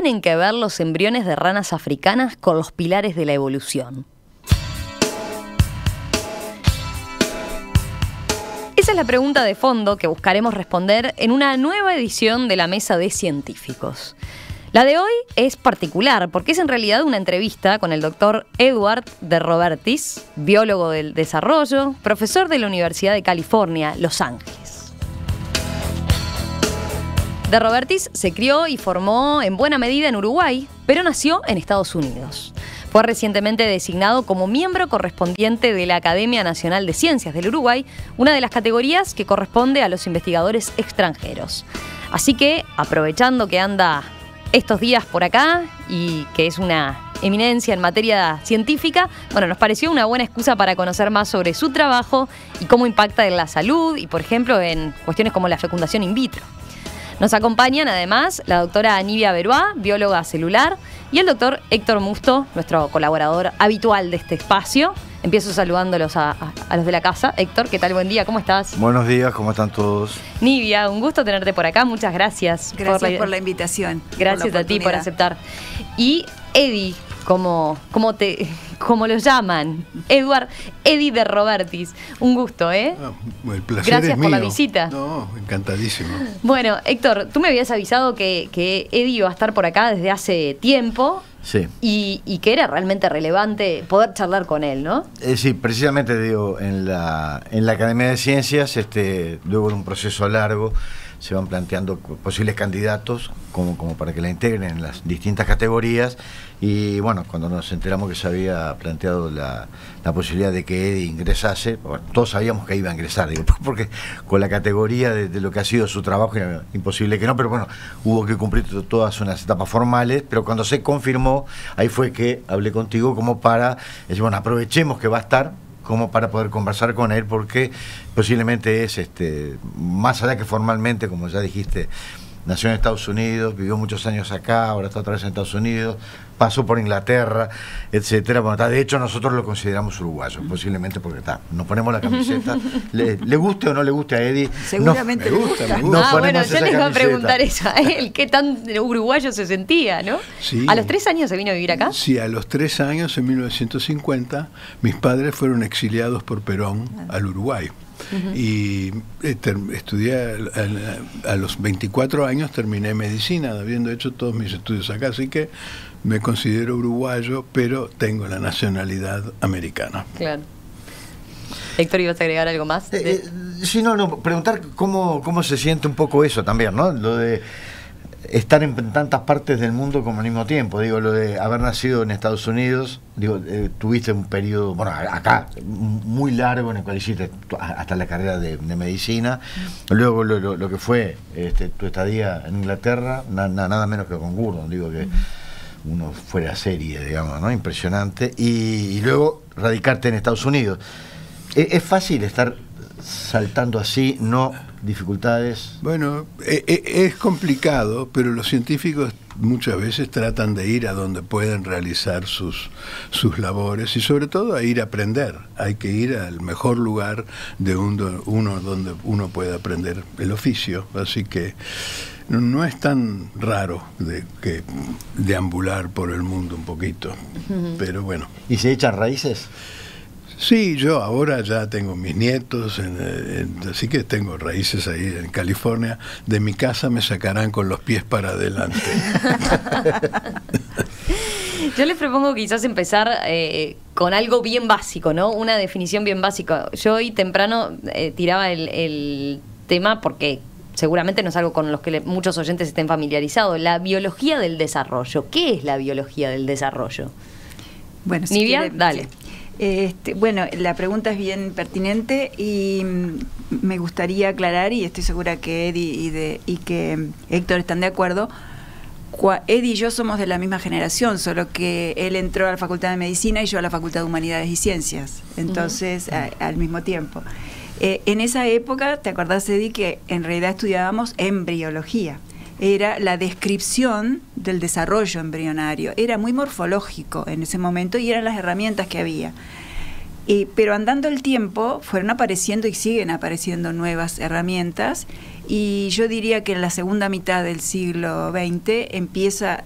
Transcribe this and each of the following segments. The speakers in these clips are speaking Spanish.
tienen que ver los embriones de ranas africanas con los pilares de la evolución? Esa es la pregunta de fondo que buscaremos responder en una nueva edición de la Mesa de Científicos. La de hoy es particular porque es en realidad una entrevista con el doctor Edward de Robertis, biólogo del desarrollo, profesor de la Universidad de California, Los Ángeles. De Robertis se crió y formó en buena medida en Uruguay, pero nació en Estados Unidos. Fue recientemente designado como miembro correspondiente de la Academia Nacional de Ciencias del Uruguay, una de las categorías que corresponde a los investigadores extranjeros. Así que, aprovechando que anda estos días por acá y que es una eminencia en materia científica, bueno, nos pareció una buena excusa para conocer más sobre su trabajo y cómo impacta en la salud y, por ejemplo, en cuestiones como la fecundación in vitro. Nos acompañan además la doctora Nivia Beruá, bióloga celular, y el doctor Héctor Musto, nuestro colaborador habitual de este espacio. Empiezo saludándolos a los de la casa. Héctor, ¿qué tal? Buen día, ¿cómo estás? Buenos días, ¿cómo están todos? Nivia, un gusto tenerte por acá, muchas gracias. Gracias por la invitación. Gracias a ti por aceptar. Y Eddie, como lo llaman, Eddie de Robertis. Un gusto, ¿eh? El placer Gracias es mío. por la visita. No, encantadísimo. Bueno, Héctor, tú me habías avisado que Eddie iba a estar por acá desde hace tiempo. Sí. Y que era realmente relevante poder charlar con él, ¿no? Sí, precisamente digo, en la Academia de Ciencias, luego de un proceso largo, se van planteando posibles candidatos como para que la integren en las distintas categorías. Y bueno, cuando nos enteramos que se había planteado la posibilidad de que Eddie ingresase, bueno, todos sabíamos que iba a ingresar, digo, porque con la categoría de lo que ha sido su trabajo era imposible que no, pero bueno, hubo que cumplir todas unas etapas formales, pero cuando se confirmó, ahí fue que hablé contigo como para decir, bueno, aprovechemos que va a estar, como para poder conversar con él, porque posiblemente es, más allá que formalmente, como ya dijiste, nació en Estados Unidos, vivió muchos años acá, ahora está otra vez en Estados Unidos, pasó por Inglaterra, etcétera. Bueno, de hecho nosotros lo consideramos uruguayo, posiblemente porque nos ponemos la camiseta, le guste o no le guste a Eddie. Seguramente me gusta. Bueno, yo le iba a preguntar eso a él, qué tan uruguayo se sentía, ¿no? Sí. ¿A los 3 años se vino a vivir acá? Sí, a los 3 años, en 1950, mis padres fueron exiliados por Perón al Uruguay. Y estudié a los 24 años, terminé medicina, habiendo hecho todos mis estudios acá, así que me considero uruguayo, pero tengo la nacionalidad americana. Claro. Héctor, ¿ibas a agregar algo más? Sí, no, preguntar cómo se siente un poco eso también, ¿no? Lo de estar en tantas partes del mundo como al mismo tiempo, digo, lo de haber nacido en Estados Unidos, digo, tuviste un periodo, bueno, acá, muy largo en el cual hiciste hasta la carrera de medicina, luego lo que fue tu estadía en Inglaterra, nada menos que con Gurdon, digo que uno fuera serie, digamos, ¿no? Impresionante, y luego radicarte en Estados Unidos. ¿Es fácil estar saltando así, no dificultades? Bueno, es complicado, pero los científicos muchas veces tratan de ir a donde pueden realizar sus labores y sobre todo a ir a aprender. Hay que ir al mejor lugar de donde uno puede aprender el oficio, así que no es tan raro de deambular por el mundo un poquito, pero bueno. ¿Y se echan raíces? Sí, yo ahora ya tengo mis nietos, así que tengo raíces ahí en California. De mi casa me sacarán con los pies para adelante. Yo les propongo quizás empezar con algo bien básico, ¿no? Una definición bien básica. Yo hoy temprano tiraba el tema porque seguramente no es algo con los que muchos oyentes estén familiarizados. La biología del desarrollo. ¿Qué es la biología del desarrollo? Bueno, si Nivia, quiere, dale. Bueno, la pregunta es bien pertinente y me gustaría aclarar, y estoy segura que Eddie y que Héctor están de acuerdo. Eddie y yo somos de la misma generación, solo que él entró a la Facultad de Medicina y yo a la Facultad de Humanidades y Ciencias, entonces al mismo tiempo. En esa época, ¿te acordás, Eddie, que en realidad estudiábamos embriología? Era la descripción del desarrollo embrionario, era muy morfológico en ese momento y eran las herramientas que había. Pero andando el tiempo fueron apareciendo y siguen apareciendo nuevas herramientas, y yo diría que en la segunda mitad del siglo XX empieza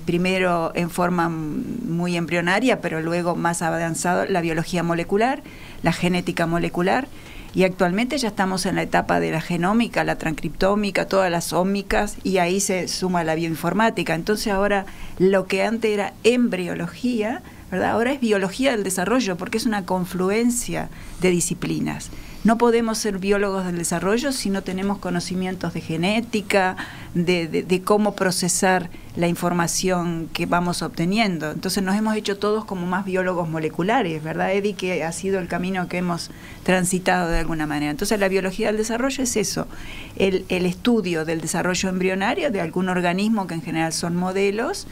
primero en forma muy embrionaria, pero luego más avanzado, la biología molecular, la genética molecular, y actualmente ya estamos en la etapa de la genómica, la transcriptómica, todas las ómicas, y ahí se suma la bioinformática. Entonces ahora lo que antes era embriología, ¿verdad? Ahora es biología del desarrollo, porque es una confluencia de disciplinas. No podemos ser biólogos del desarrollo si no tenemos conocimientos de genética, de cómo procesar la información que vamos obteniendo. Entonces nos hemos hecho todos como más biólogos moleculares, ¿verdad, Eddie? Que ha sido el camino que hemos transitado de alguna manera. Entonces la biología del desarrollo es eso, el estudio del desarrollo embrionario de algún organismo, que en general son modelos,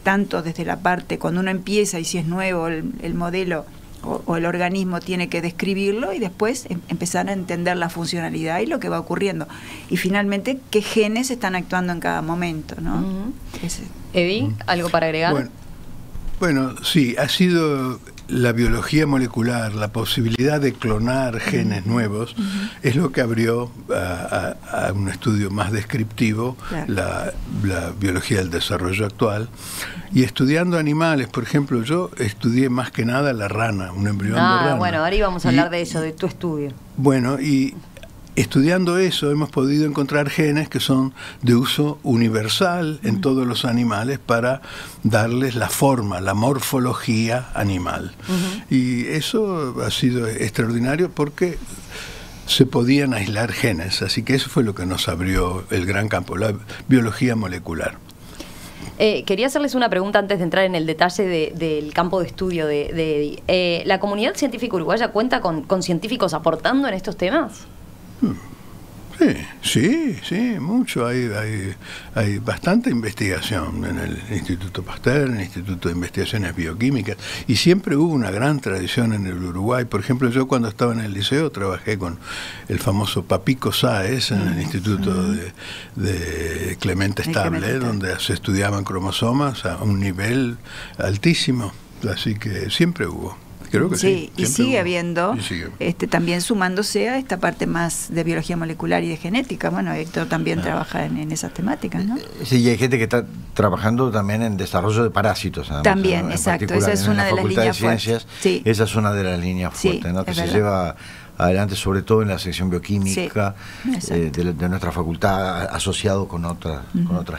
tanto desde la parte, cuando uno empieza y si es nuevo el modelo, o el organismo tiene que describirlo y después empezar a entender la funcionalidad y lo que va ocurriendo. Y finalmente, qué genes están actuando en cada momento, ¿no? Eddie, ¿algo para agregar? Bueno, sí, ha sido la biología molecular, la posibilidad de clonar genes nuevos, es lo que abrió a un estudio más descriptivo, claro, la biología del desarrollo actual. Y estudiando animales, por ejemplo, yo estudié más que nada la rana, un embrión de rana. Bueno, ahora íbamos a hablar de eso, de tu estudio. Bueno, y estudiando eso hemos podido encontrar genes que son de uso universal en todos los animales para darles la forma, la morfología animal. Y eso ha sido extraordinario porque se podían aislar genes, así que eso fue lo que nos abrió el gran campo, la biología molecular. Quería hacerles una pregunta antes de entrar en el detalle del campo de estudio de Eddie. ¿La comunidad científica uruguaya cuenta con científicos aportando en estos temas? Sí, mucho. Hay bastante investigación en el Instituto Pasteur, en el Instituto de Investigaciones Bioquímicas, y siempre hubo una gran tradición en el Uruguay. Por ejemplo, yo cuando estaba en el liceo trabajé con el famoso Papico Sáez en el Instituto de Clemente Estable, donde se estudiaban cromosomas a un nivel altísimo, así que siempre hubo. Creo que sí, y sigue habiendo, también sumándose a esta parte más de biología molecular y de genética. Bueno, Héctor también trabaja en esas temáticas, ¿no? Sí, y hay gente que está trabajando también en desarrollo de parásitos. Además, también, ¿no? Exacto, esa es una de las líneas fuertes. Sí. Esa es una de las líneas fuertes, ¿no? Que se lleva adelante sobre todo en la sección bioquímica de nuestra facultad, asociado con otra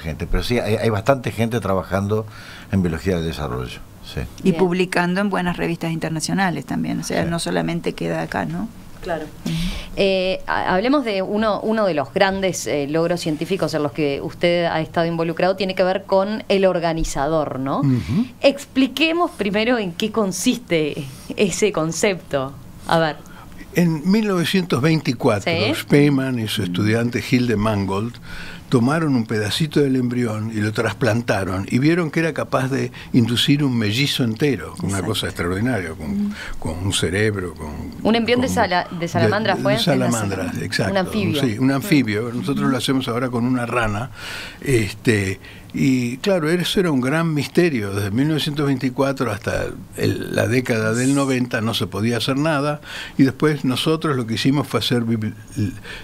gente. Pero sí, hay bastante gente trabajando en biología del desarrollo. Sí. Y bien, publicando en buenas revistas internacionales también, o sea, no solamente queda acá, ¿no? Claro. Hablemos de uno de los grandes logros científicos en los que usted ha estado involucrado, tiene que ver con el organizador, ¿no? Expliquemos primero en qué consiste ese concepto. A ver. En 1924, Spemann y su estudiante Hilde Mangold tomaron un pedacito del embrión y lo trasplantaron y vieron que era capaz de inducir un mellizo entero, una cosa extraordinaria, con un cerebro, un embrión de salamandra fue. De salamandra, exacto. Un anfibio. Sí, un anfibio. Nosotros lo hacemos ahora con una rana. Y claro, eso era un gran misterio. Desde 1924 hasta la década del 90 no se podía hacer nada, y después nosotros lo que hicimos fue hacer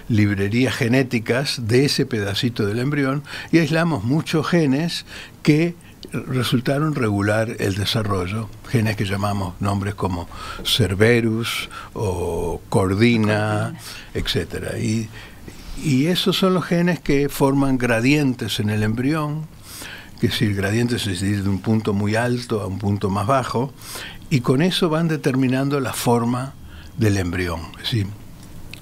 librerías genéticas de ese pedacito del embrión y aislamos muchos genes que resultaron regular el desarrollo, genes que llamamos nombres como Cerberus o Cordina, etcétera. Y esos son los genes que forman gradientes en el embrión, que es decir, gradientes es decir, de un punto muy alto a un punto más bajo, y con eso van determinando la forma del embrión. Es decir,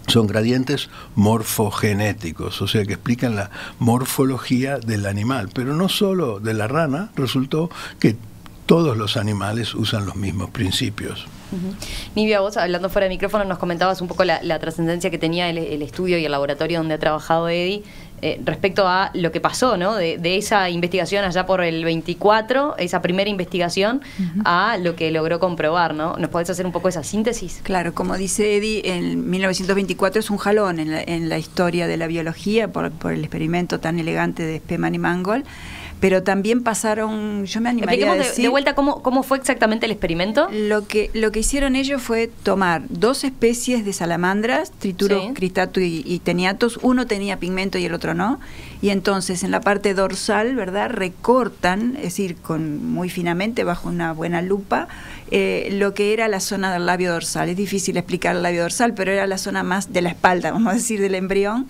son gradientes morfogenéticos, o sea que explican la morfología del animal, pero no solo de la rana, resultó que todos los animales usan los mismos principios. Nivia, vos hablando fuera de micrófono nos comentabas un poco la trascendencia que tenía el estudio y el laboratorio donde ha trabajado Eddie respecto a lo que pasó, ¿no? De esa investigación allá por el 24, esa primera investigación, a lo que logró comprobar, ¿no? ¿Nos podés hacer un poco esa síntesis? Claro, como dice Eddie, en 1924 es un jalón en la historia de la biología por el experimento tan elegante de Spemann y Mangold. Pero también pasaron, yo me animaría a Expliquemos decir... de vuelta cómo fue exactamente el experimento. Lo que hicieron ellos fue tomar 2 especies de salamandras, Triturus Sí. cristatus y teniatus. Uno tenía pigmento y el otro no. Y entonces en la parte dorsal, ¿verdad?, recortan, es decir, muy finamente, bajo una buena lupa, lo que era la zona del labio dorsal. Es difícil explicar el labio dorsal, pero era la zona más de la espalda, vamos a decir, del embrión,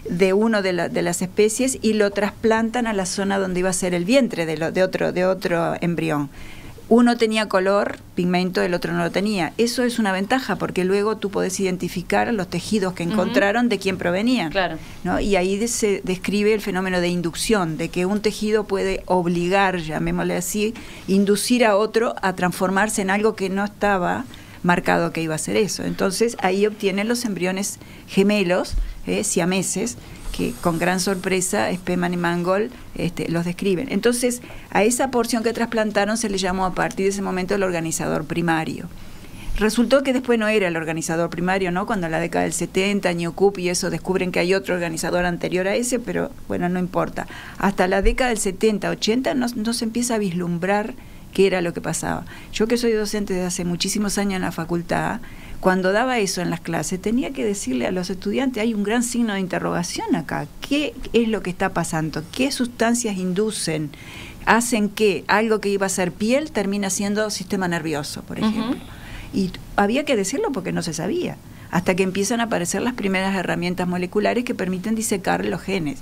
de uno de las especies, y lo trasplantan a la zona donde iba a ser el vientre de otro embrión. Uno tenía color, pigmento, el otro no lo tenía. Eso es una ventaja, porque luego tú podés identificar los tejidos que encontraron de quién provenían. Claro. ¿No? Y ahí se describe el fenómeno de inducción, de que un tejido puede obligar, llamémosle así, inducir a otro a transformarse en algo que no estaba marcado que iba a ser eso. Entonces ahí obtienen los embriones gemelos, siameses, que con gran sorpresa Spemann y Mangold los describen. Entonces a esa porción que trasplantaron se le llamó a partir de ese momento el organizador primario. Resultó que después no era el organizador primario, ¿no? Cuando en la década del 70, Newcoop y eso descubren que hay otro organizador anterior a ese, pero bueno, no importa. Hasta la década del 70, 80 no se empieza a vislumbrar qué era lo que pasaba. Yo, que soy docente desde hace muchísimos años en la facultad, cuando daba eso en las clases tenía que decirle a los estudiantes, hay un gran signo de interrogación acá, ¿qué es lo que está pasando? ¿Qué sustancias inducen, hacen que algo que iba a ser piel termina siendo sistema nervioso, por ejemplo? Y había que decirlo porque no se sabía, hasta que empiezan a aparecer las primeras herramientas moleculares que permiten disecar los genes.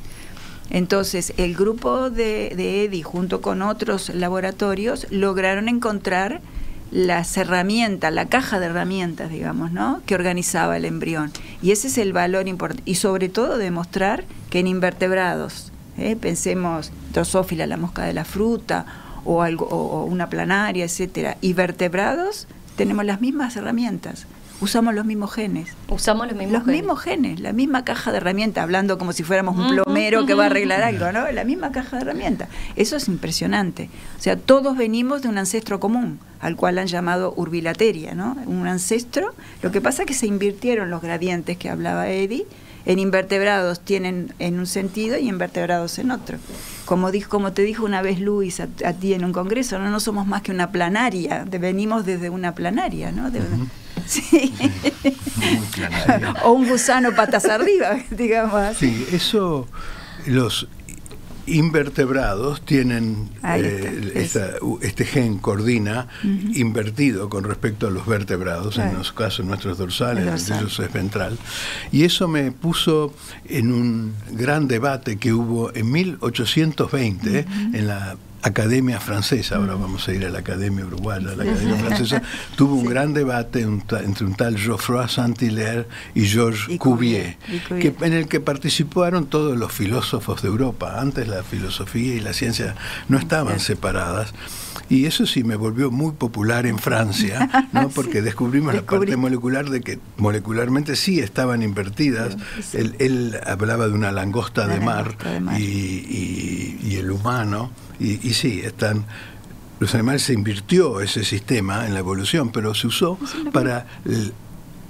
Entonces, el grupo de Eddy, junto con otros laboratorios, lograron encontrar las herramientas, la caja de herramientas, digamos, ¿no?, que organizaba el embrión. Y ese es el valor importante. Y sobre todo demostrar que en invertebrados, pensemos Drosophila, la mosca de la fruta, o una planaria, etcétera, y vertebrados, tenemos las mismas herramientas. Usamos los mismos genes. Usamos los mismos genes, la misma caja de herramientas, hablando como si fuéramos un plomero que va a arreglar algo, ¿no? La misma caja de herramientas. Eso es impresionante. O sea, todos venimos de un ancestro común, al cual han llamado Urbilateria, ¿no? Un ancestro. Lo que pasa es que se invirtieron los gradientes que hablaba Eddy. En invertebrados tienen en un sentido y en vertebrados en otro. Como te dijo una vez Luis a ti en un congreso, no somos más que una planaria, venimos desde una planaria, ¿no? Sí. O un gusano patas arriba, digamos así. Sí, eso, los invertebrados tienen este gen cordina invertido con respecto a los vertebrados, en los casos nuestros dorsales, el ellos es ventral, y eso me puso en un gran debate que hubo en 1820 en la Academia Francesa. Ahora vamos a ir a la Academia Uruguaya. La Academia Francesa tuvo un gran debate entre un tal Geoffroy Saint-Hilaire y Georges Cuvier, en el que participaron todos los filósofos de Europa. Antes la filosofía y la ciencia no estaban separadas. Y eso sí me volvió muy popular en Francia, ¿no? Porque descubrimos la parte molecular de que molecularmente sí estaban invertidas. Él hablaba de una langosta de mar y el humano. Y sí, los animales, se invirtió ese sistema en la evolución, pero se usó para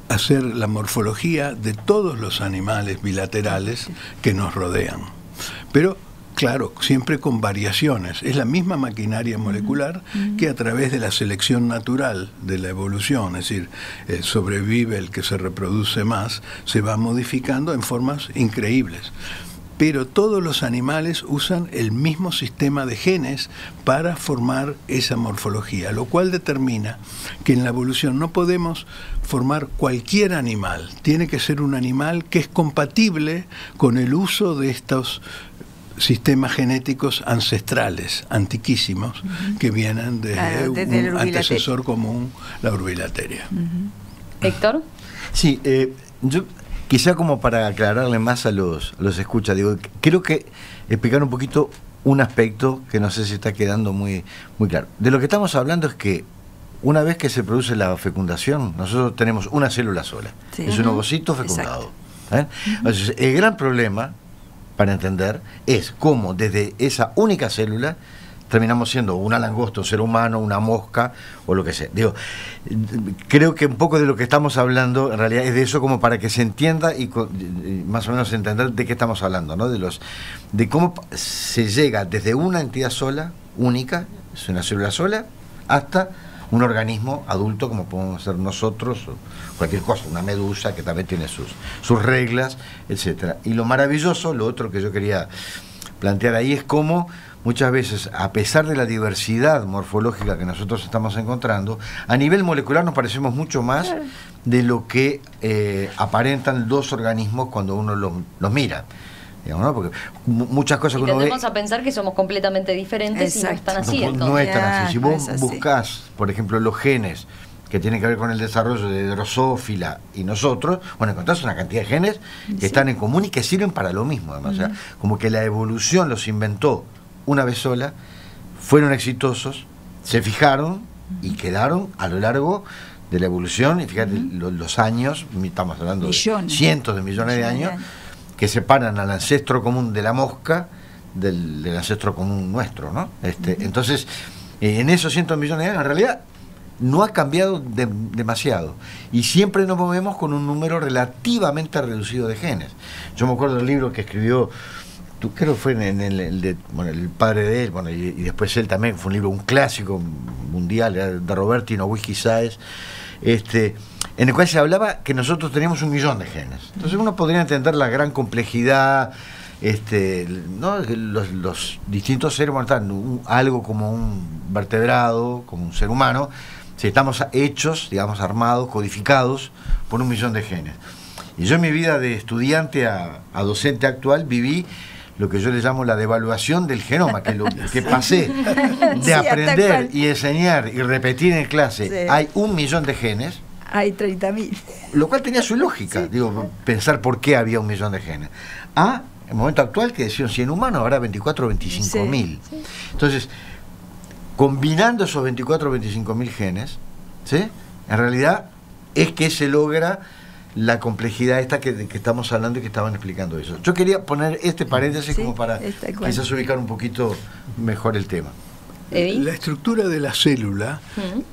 hacer la morfología de todos los animales bilaterales que nos rodean. Pero, claro, siempre con variaciones. Es la misma maquinaria molecular que a través de la selección natural de la evolución, es decir, sobrevive el que se reproduce más, se va modificando en formas increíbles. Pero todos los animales usan el mismo sistema de genes para formar esa morfología, lo cual determina que en la evolución no podemos formar cualquier animal. Tiene que ser un animal que es compatible con el uso de estos sistemas genéticos ancestrales, antiquísimos, que vienen de un antecesor común, la Urbilateria. ¿Héctor? Sí, yo... Quizá como para aclararle más a los escuchas, digo, creo que explicar un poquito un aspecto que no sé si está quedando muy claro. De lo que estamos hablando es que una vez que se produce la fecundación, nosotros tenemos una célula sola. Sí. Es un ovocito fecundado. Entonces, el gran problema, para entender, es cómo desde esa única célula terminamos siendo una langosta, un ser humano, una mosca o lo que sea. Digo, creo que un poco de lo que estamos hablando en realidad es de eso, como para que se entienda y más o menos entender de qué estamos hablando, ¿no? De cómo se llega desde una entidad sola, única, es una célula sola, hasta un organismo adulto como podemos ser nosotros, o cualquier cosa, una medusa que también tiene sus reglas, etcétera. Y lo maravilloso, lo otro que yo quería plantear ahí es cómo muchas veces, a pesar de la diversidad morfológica que nosotros estamos encontrando, a nivel molecular nos parecemos mucho más de lo que aparentan dos organismos cuando uno los mira. Digamos, ¿no? Porque muchas cosas y que uno ve... tendemos a pensar que somos completamente diferentes. Exacto. Y no están así. No están así. Si vos buscás, por ejemplo, los genes que tienen que ver con el desarrollo de Drosófila y nosotros, bueno, encontrás una cantidad de genes que están en común y que sirven para lo mismo, además. O sea, como que la evolución los inventó una vez sola, fueron exitosos, se fijaron y quedaron a lo largo de la evolución, y fíjate los años, estamos hablando de cientos de millones de años, que separan al ancestro común de la mosca del ancestro común nuestro, ¿no? Entonces, en esos cientos de millones de años, en realidad, no ha cambiado demasiado. Y siempre nos movemos con un número relativamente reducido de genes. Yo me acuerdo del libro que escribió, creo que fue en el padre de él, bueno, y después él también, fue un libro, un clásico mundial, de Roberti Nowicki Sáez, en el cual se hablaba que nosotros teníamos 1 millón de genes. Entonces uno podría entender la gran complejidad, ¿no? Los distintos seres, bueno, están algo como un vertebrado, como un ser humano, si estamos hechos, digamos, armados, codificados por 1 millón de genes. Y yo en mi vida de estudiante a docente actual viví lo que yo le llamo la devaluación del genoma, que pasé de aprender y enseñar y repetir en clase, hay 1 millón de genes, hay 30.000. Lo cual tenía su lógica, digo, pensar por qué había 1 millón de genes. En el momento actual, que decían 100 humanos, habrá 24 o 25.000. Entonces, combinando esos 24 o 25.000 genes, ¿sí? En realidad es que se logra la complejidad esta que estamos hablando y que estaban explicando eso. Yo quería poner este paréntesis como para quizás ubicar un poquito mejor el tema. La estructura de la célula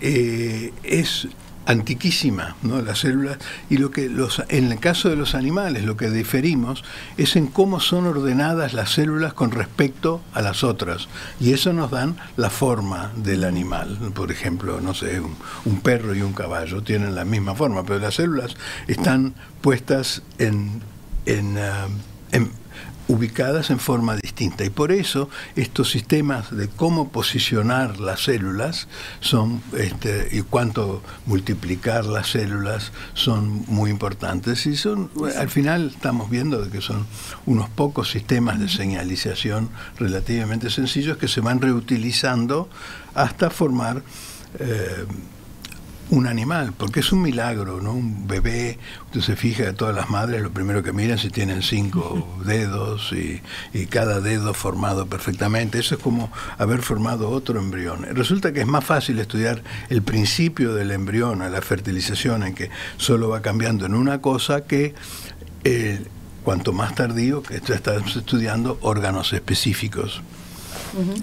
es antiquísima, ¿no? Las células, y en el caso de los animales, lo que diferimos es en cómo son ordenadas las células con respecto a las otras, y eso nos dan la forma del animal. Por ejemplo, no sé, un perro y un caballo tienen la misma forma, pero las células están puestas ubicadas en forma distinta, y por eso estos sistemas de cómo posicionar las células son y cuánto multiplicar las células son muy importantes, y al final estamos viendo que son unos pocos sistemas de señalización relativamente sencillos que se van reutilizando hasta formar un animal, porque es un milagro, ¿no? Un bebé, usted se fija, todas las madres lo primero que miran si tienen 5 dedos y cada dedo formado perfectamente. Eso es como haber formado otro embrión. Resulta que es más fácil estudiar el principio del embrión, la fertilización, en que solo va cambiando en una cosa, que cuanto más tardío, que estamos estudiando órganos específicos.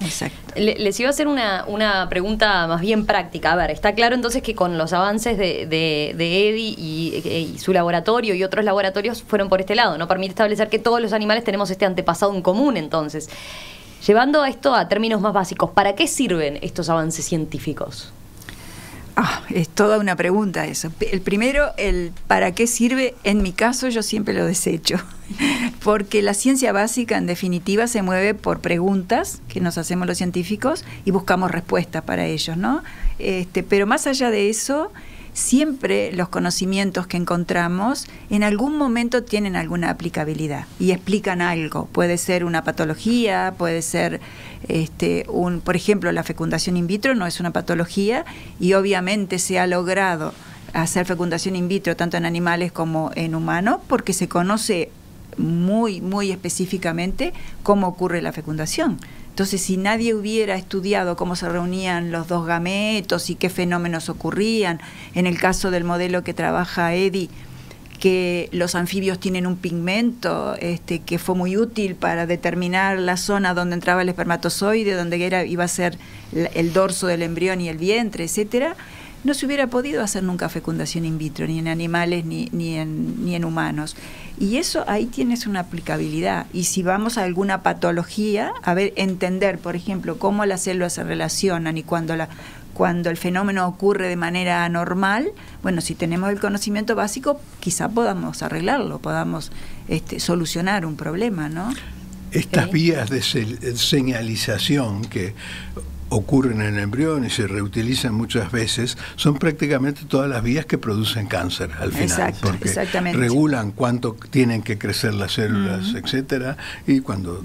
Exacto. Les iba a hacer una pregunta más bien práctica. A ver, está claro entonces que con los avances de Eddie y su laboratorio y otros laboratorios fueron por este lado, ¿no? Permite establecer que todos los animales tenemos este antepasado en común. Entonces, llevando esto a términos más básicos, ¿para qué sirven estos avances científicos? Es toda una pregunta eso. El primero, el para qué sirve, en mi caso yo siempre lo desecho, porque la ciencia básica en definitiva se mueve por preguntas que nos hacemos los científicos y buscamos respuestas para ellos, ¿no? Pero más allá de eso, siempre los conocimientos que encontramos en algún momento tienen alguna aplicabilidad y explican algo. Puede ser una patología, puede ser por ejemplo, la fecundación in vitro no es una patología, y obviamente se ha logrado hacer fecundación in vitro tanto en animales como en humanos porque se conoce muy, muy específicamente cómo ocurre la fecundación. Entonces, si nadie hubiera estudiado cómo se reunían los dos gametos y qué fenómenos ocurrían, en el caso del modelo que trabaja Eddie, que los anfibios tienen un pigmento que fue muy útil para determinar la zona donde entraba el espermatozoide, donde iba a ser el dorso del embrión y el vientre, etcétera, no se hubiera podido hacer nunca fecundación in vitro, ni en animales ni en humanos. Y eso ahí tienes una aplicabilidad. Y si vamos a alguna patología, a ver, entender, por ejemplo, cómo las células se relacionan y cuando el fenómeno ocurre de manera anormal, bueno, si tenemos el conocimiento básico, quizá podamos arreglarlo, podamos solucionar un problema, ¿no? Estas vías de señalización que ocurren en el embrión y se reutilizan muchas veces, son prácticamente todas las vías que producen cáncer al final. Exacto, porque exactamente. regulan cuánto tienen que crecer las células, etcétera, y cuando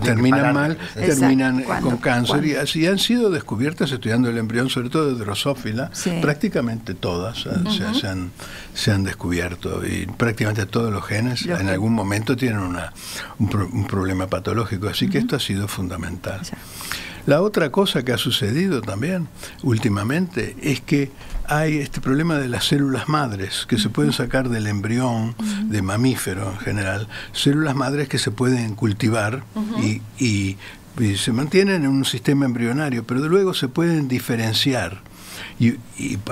terminan mal, terminan con cáncer. Y así han sido descubiertas, estudiando el embrión, sobre todo de Drosophila, prácticamente todas se han descubierto, y prácticamente todos los genes en algún momento tienen un problema patológico, así que esto ha sido fundamental. La otra cosa que ha sucedido también últimamente es que hay este problema de las células madres que se pueden sacar del embrión de mamífero en general, células madres que se pueden cultivar y se mantienen en un sistema embrionario, pero luego se pueden diferenciar y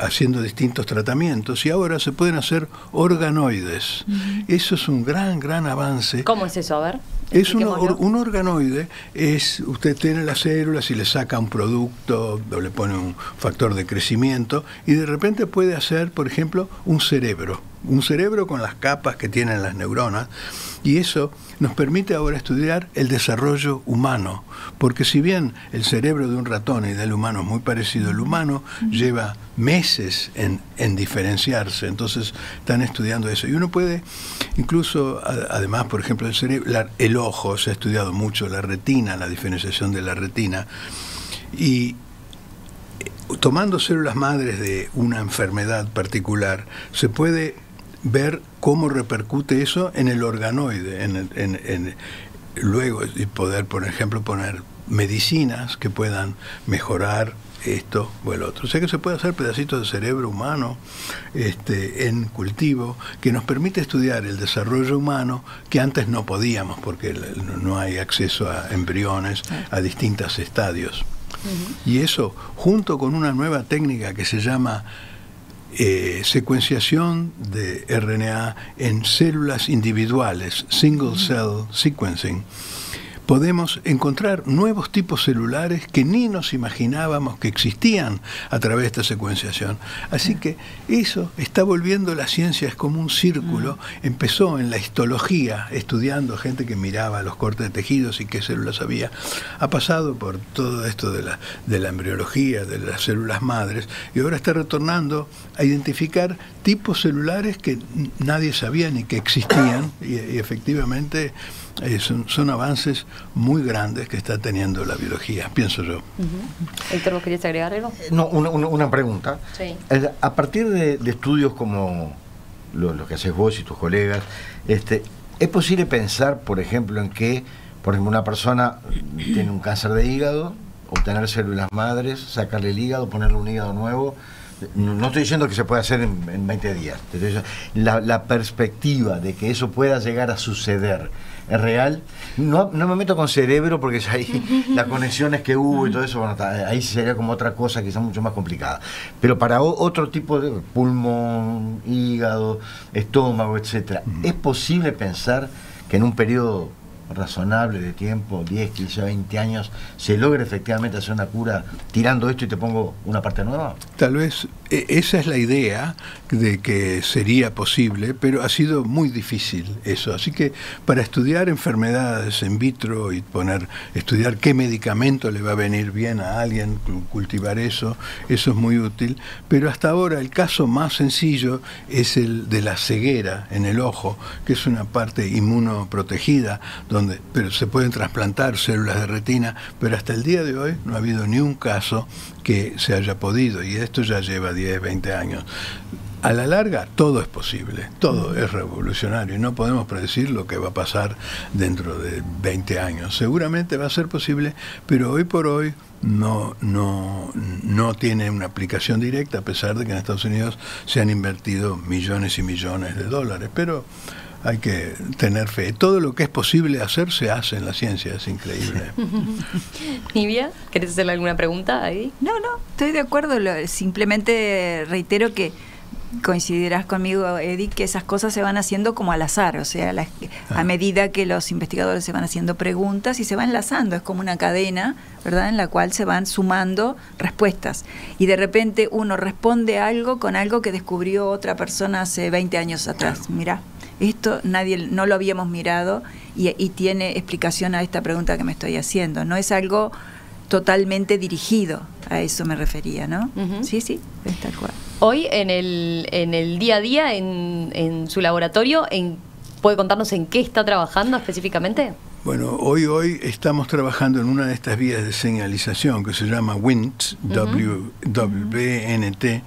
haciendo distintos tratamientos, y ahora se pueden hacer organoides. Eso es un gran avance. ¿Cómo es eso? A ver. Es un organoide, usted tiene las células y le saca un producto, o le pone un factor de crecimiento, y de repente puede hacer, por ejemplo, un cerebro con las capas que tienen las neuronas, y eso nos permite ahora estudiar el desarrollo humano, porque si bien el cerebro de un ratón y del humano es muy parecido, el humano lleva meses en diferenciarse, entonces están estudiando eso, y uno puede incluso, además, por ejemplo, el cerebro, el ojo, se ha estudiado mucho, la retina, la diferenciación de la retina, y tomando células madres de una enfermedad particular, se puede ver cómo repercute eso en el organoide, luego, y poder, por ejemplo, poner medicinas que puedan mejorar esto o el otro. O sea que se puede hacer pedacitos de cerebro humano en cultivo, que nos permite estudiar el desarrollo humano que antes no podíamos, porque no hay acceso a embriones a distintos estadios. Y eso, junto con una nueva técnica que se llama secuenciación de RNA en células individuales, single cell sequencing, podemos encontrar nuevos tipos celulares que ni nos imaginábamos que existían a través de esta secuenciación. Así que eso está volviendo la ciencia, es como un círculo. Empezó en la histología, estudiando gente que miraba los cortes de tejidos y qué células había. Ha pasado por todo esto de la embriología, de las células madres, y ahora está retornando a identificar tipos celulares que nadie sabía ni que existían, y efectivamente son avances muy grandes que está teniendo la biología, pienso yo. Héctor, ¿vos querías agregar algo? No, una pregunta. Sí. A partir de estudios como los que haces vos y tus colegas, ¿es posible pensar, por ejemplo, en que, por ejemplo, una persona tiene un cáncer de hígado, obtener células madres, sacarle el hígado, ponerle un hígado nuevo? No estoy diciendo que se pueda hacer en 20 días. La perspectiva de que eso pueda llegar a suceder es real. No me meto con cerebro porque ahí las conexiones que hubo y todo eso, bueno, ahí sería como otra cosa quizás mucho más complicada. Pero para otro tipo de pulmón, hígado, estómago, etcétera, ¿es posible pensar que en un periodo razonable de tiempo, 10, 15, 20 años, se logra efectivamente hacer una cura tirando esto y te pongo una parte nueva? Tal vez esa es la idea de que sería posible, pero ha sido muy difícil eso. Así que para estudiar enfermedades in vitro y estudiar qué medicamento le va a venir bien a alguien, cultivar eso es muy útil. Pero hasta ahora el caso más sencillo es el de la ceguera en el ojo, que es una parte inmunoprotegida, pero se pueden trasplantar células de retina, pero hasta el día de hoy no ha habido ni un caso que se haya podido, y esto ya lleva 10, 20 años. a la larga todo es posible, todo es revolucionario y no podemos predecir lo que va a pasar dentro de 20 años. Seguramente va a ser posible, pero hoy por hoy no tiene una aplicación directa, a pesar de que en Estados Unidos se han invertido millones y millones de dólares, pero hay que tener fe. Todo lo que es posible hacer se hace en la ciencia, es increíble. Nivia, ¿querés hacerle alguna pregunta ahí? No, estoy de acuerdo. Simplemente reitero que coincidirás conmigo, Eddie, que esas cosas se van haciendo como al azar, o sea, a medida que los investigadores se van haciendo preguntas y se va enlazando, es como una cadena, ¿verdad?, en la cual se van sumando respuestas. Y de repente uno responde algo con algo que descubrió otra persona hace 20 años atrás. Mirá, esto no lo habíamos mirado y tiene explicación a esta pregunta que me estoy haciendo. No es algo totalmente dirigido, a eso me refería, ¿no? Sí, es tal cual. Hoy en el día a día, en su laboratorio, ¿puede contarnos en qué está trabajando específicamente? Bueno, hoy estamos trabajando en una de estas vías de señalización que se llama WNT, WNT,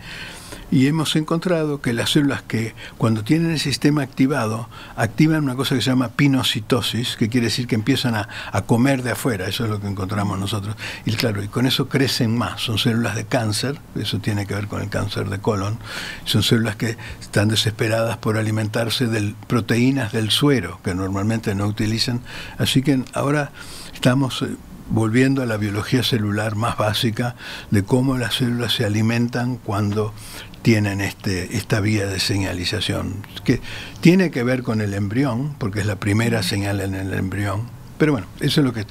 y hemos encontrado que las células que cuando tienen el sistema activado activan una cosa que se llama pinocitosis, que quiere decir que empiezan a comer de afuera. Eso es lo que encontramos nosotros, y claro, y con eso crecen más. Son células de cáncer, eso tiene que ver con el cáncer de colon. Son células que están desesperadas por alimentarse de proteínas del suero que normalmente no utilizan, así que ahora estamos volviendo a la biología celular más básica de cómo las células se alimentan cuando tienen esta vía de señalización, que tiene que ver con el embrión, porque es la primera señal en el embrión. Pero bueno, eso es lo que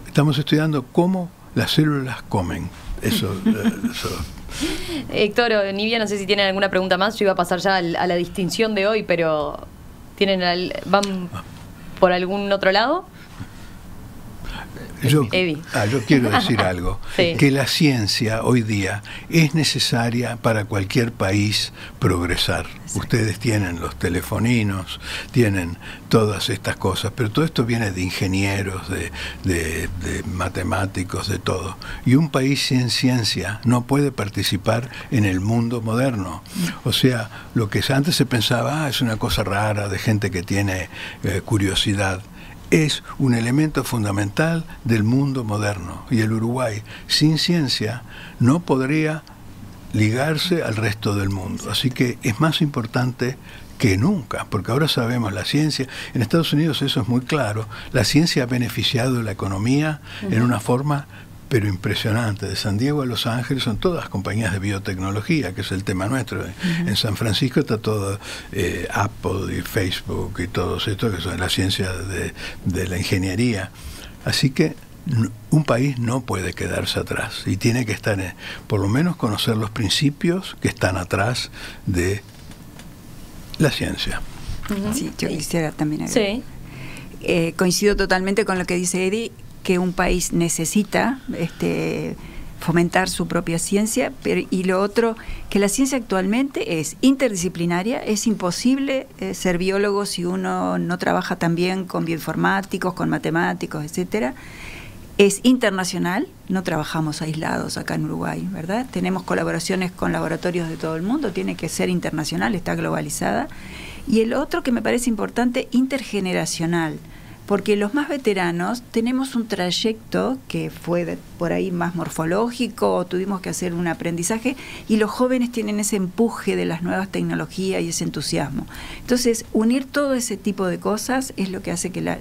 estamos estudiando, cómo las células comen. Eso. Héctor o Nivia, no sé si tienen alguna pregunta más. Yo iba a pasar ya a la distinción de hoy, pero ¿van por algún otro lado? Yo quiero decir algo, sí. Que la ciencia hoy día es necesaria para cualquier país progresar. Exacto. Ustedes tienen los telefoninos, tienen todas estas cosas, pero todo esto viene de ingenieros, de matemáticos, de todo. Y un país sin ciencia no puede participar en el mundo moderno. O sea, lo que antes se pensaba, es una cosa rara de gente que tiene curiosidad. Es un elemento fundamental del mundo moderno, y el Uruguay sin ciencia no podría ligarse al resto del mundo. Así que es más importante que nunca, porque ahora sabemos la ciencia. En Estados Unidos eso es muy claro. La ciencia ha beneficiado la economía en una forma pero impresionante. De San Diego a Los Ángeles son todas compañías de biotecnología, que es el tema nuestro. En San Francisco está todo Apple y Facebook y todo esto, que son la ciencia de la ingeniería. Así que un país no puede quedarse atrás y tiene que estar, por lo menos conocer los principios que están atrás de la ciencia. Sí, yo quisiera también Sí. agregar. Coincido totalmente con lo que dice Eddie, que un país necesita fomentar su propia ciencia, y lo otro, que la ciencia actualmente es interdisciplinaria. Es imposible ser biólogo si uno no trabaja también con bioinformáticos, con matemáticos, etcétera. Es internacional, no trabajamos aislados acá en Uruguay, ¿verdad? Tenemos colaboraciones con laboratorios de todo el mundo, tiene que ser internacional, está globalizada. Y el otro que me parece importante, intergeneracional, porque los más veteranos tenemos un trayecto que fue por ahí más morfológico, tuvimos que hacer un aprendizaje, y los jóvenes tienen ese empuje de las nuevas tecnologías y ese entusiasmo. Entonces, unir todo ese tipo de cosas es lo que hace que,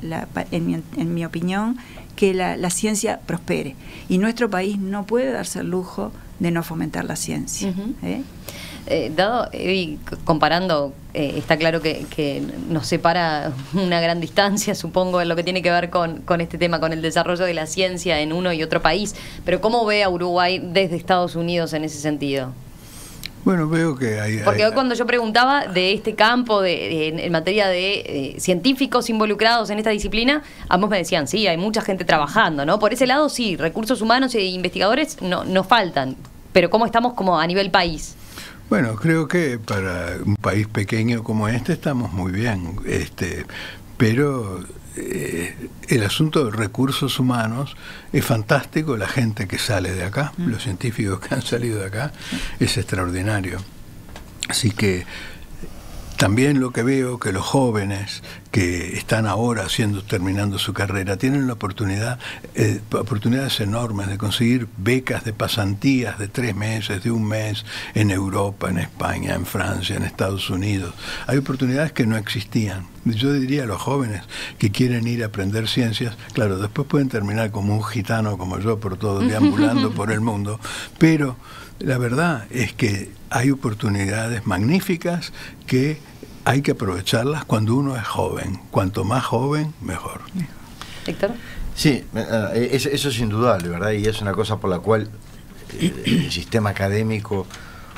en mi opinión, que la ciencia prospere. Y nuestro país no puede darse el lujo de no fomentar la ciencia. Dado, comparando, está claro que nos separa una gran distancia, supongo, en lo que tiene que ver con este tema, con el desarrollo de la ciencia en uno y otro país, pero ¿cómo ve a Uruguay desde Estados Unidos en ese sentido? Bueno, veo que hay... Porque hoy cuando yo preguntaba de este campo, en materia de científicos involucrados en esta disciplina, ambos me decían, sí, hay mucha gente trabajando, ¿no? Por ese lado, sí, recursos humanos e investigadores no faltan, pero ¿cómo estamos como a nivel país? Bueno, creo que para un país pequeño como este estamos muy bien, pero el asunto de recursos humanos es fantástico. La gente que sale de acá, los científicos que han salido de acá, es extraordinario. Así que también lo que veo que los jóvenes que están ahora terminando su carrera tienen la oportunidades enormes de conseguir becas de pasantías de 3 meses, de 1 mes, en Europa, en España, en Francia, en Estados Unidos. Hay oportunidades que no existían. Yo diría a los jóvenes que quieren ir a aprender ciencias, claro, después pueden terminar como un gitano como yo, por todo, deambulando por el mundo, pero la verdad es que hay oportunidades magníficas que hay que aprovecharlas cuando uno es joven. Cuanto más joven, mejor. Héctor. Sí, eso es indudable, ¿verdad? Y es una cosa por la cual el sistema académico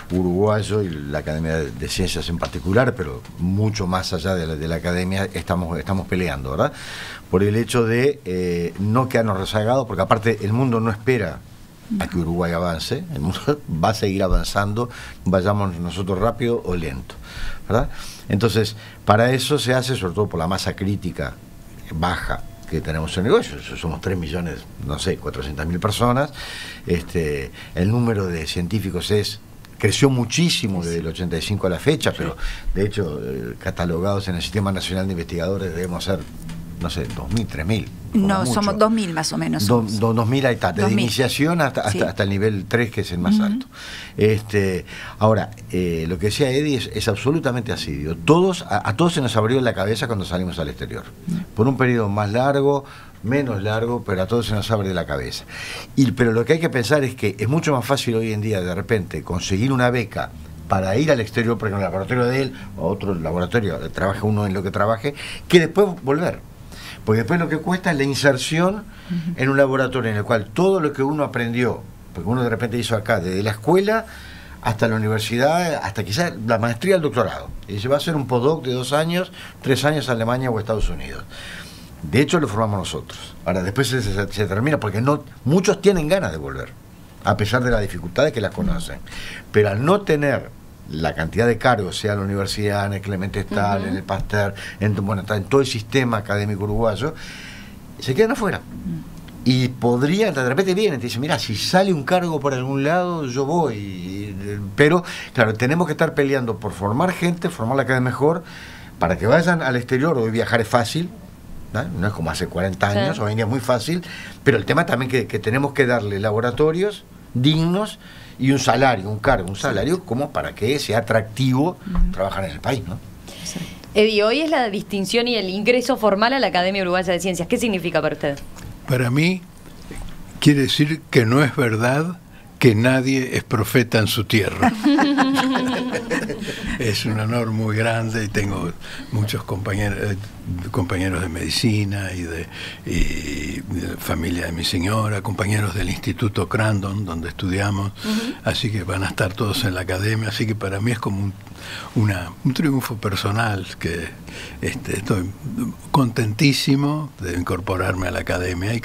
uruguayo y la Academia de Ciencias en particular, pero mucho más allá de la academia, estamos peleando, ¿verdad? Por el hecho de no quedarnos rezagados, porque aparte el mundo no espera a que Uruguay avance, el mundo va a seguir avanzando, vayamos nosotros rápido o lento, ¿verdad? Entonces, para eso se hace, sobre todo por la masa crítica baja que tenemos en el negocio, somos 3 millones, no sé, 400.000 personas, el número de científicos creció muchísimo desde el 85 a la fecha, pero de hecho, catalogados en el Sistema Nacional de Investigadores debemos ser, no sé, 2.000, 3.000. No, mucho. somos 2.000 más o menos. 2.000 ahí está, desde 2000. Iniciación hasta el nivel 3, que es el más alto. Ahora, lo que decía Eddie es absolutamente así. Digo, a todos se nos abrió la cabeza cuando salimos al exterior. Por un periodo más largo, menos largo, pero a todos se nos abre la cabeza. Pero lo que hay que pensar es que es mucho más fácil hoy en día, de repente, conseguir una beca para ir al exterior, porque en el laboratorio de él, o otro laboratorio, trabaje uno en lo que trabaje, que después volver. Porque después lo que cuesta es la inserción en un laboratorio en el cual todo lo que uno aprendió, porque uno de repente hizo acá, desde la escuela hasta la universidad, hasta quizás la maestría, el doctorado, y se va a hacer un postdoc de 2 años, 3 años a Alemania o Estados Unidos. De hecho lo formamos nosotros. Ahora después se termina, porque muchos tienen ganas de volver, a pesar de las dificultades que las conocen. Pero al no tener la cantidad de cargos, sea en la universidad, en el Clemente Estal, en el Pasteur, en todo el sistema académico uruguayo, se quedan afuera. Y podrían, de repente vienen, te dicen, mira, si sale un cargo por algún lado, yo voy. Pero, claro, tenemos que estar peleando por formar gente, formarla cada vez mejor, para que vayan al exterior. Hoy viajar es fácil, no es como hace 40 años, hoy en día es muy fácil, pero el tema también que tenemos que darle laboratorios dignos y un salario, un cargo, un salario, como para que sea atractivo trabajar en el país, ¿no? Eddie, hoy es la distinción y el ingreso formal a la Academia Uruguaya de Ciencias. ¿Qué significa para usted? Para mí, quiere decir que no es verdad que nadie es profeta en su tierra. Es un honor muy grande y tengo muchos compañeros de medicina y de la familia de mi señora, compañeros del Instituto Crandon, donde estudiamos, así que van a estar todos en la academia, así que para mí es como un triunfo personal, que estoy contentísimo de incorporarme a la academia y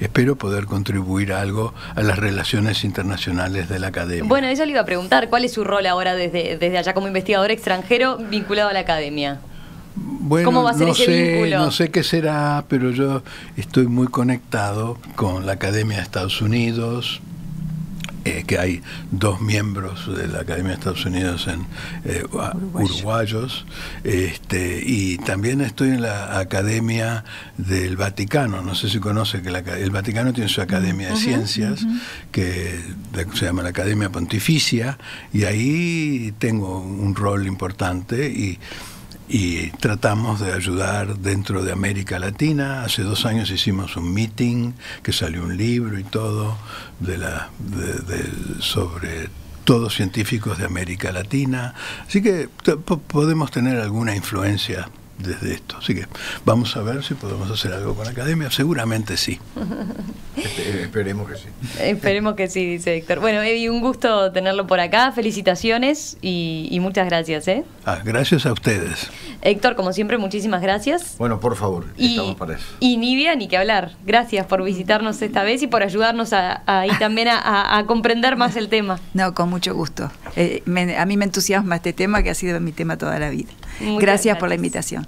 espero poder contribuir algo a las relaciones internacionales de la academia. Bueno, eso le iba a preguntar, ¿cuál es su rol ahora desde allá como investigador extranjero vinculado a la academia? Bueno, ¿Cómo va a ser ese vínculo? No sé qué será, pero yo estoy muy conectado con la Academia de Estados Unidos, que hay 2 miembros de la Academia de Estados Unidos uruguayos, y también estoy en la Academia del Vaticano. No sé si conoce que el Vaticano tiene su Academia de Ciencias, que se llama la Academia Pontificia, y ahí tengo un rol importante y tratamos de ayudar dentro de América Latina. Hace 2 años hicimos un meeting, que salió un libro y todo, sobre todos científicos de América Latina. Así que podemos tener alguna influencia desde esto. Así que vamos a ver si podemos hacer algo con la academia. Seguramente sí. Esperemos que sí. Esperemos que sí, dice Héctor. Bueno, Eddie, un gusto tenerlo por acá. Felicitaciones y muchas gracias. Gracias a ustedes. Héctor, como siempre, muchísimas gracias. Bueno, por favor, estamos para eso. Y Nidia, ni que hablar. Gracias por visitarnos esta vez y por ayudarnos ahí también a comprender más el tema. No, con mucho gusto. A mí me entusiasma este tema, que ha sido mi tema toda la vida. Gracias por la invitación.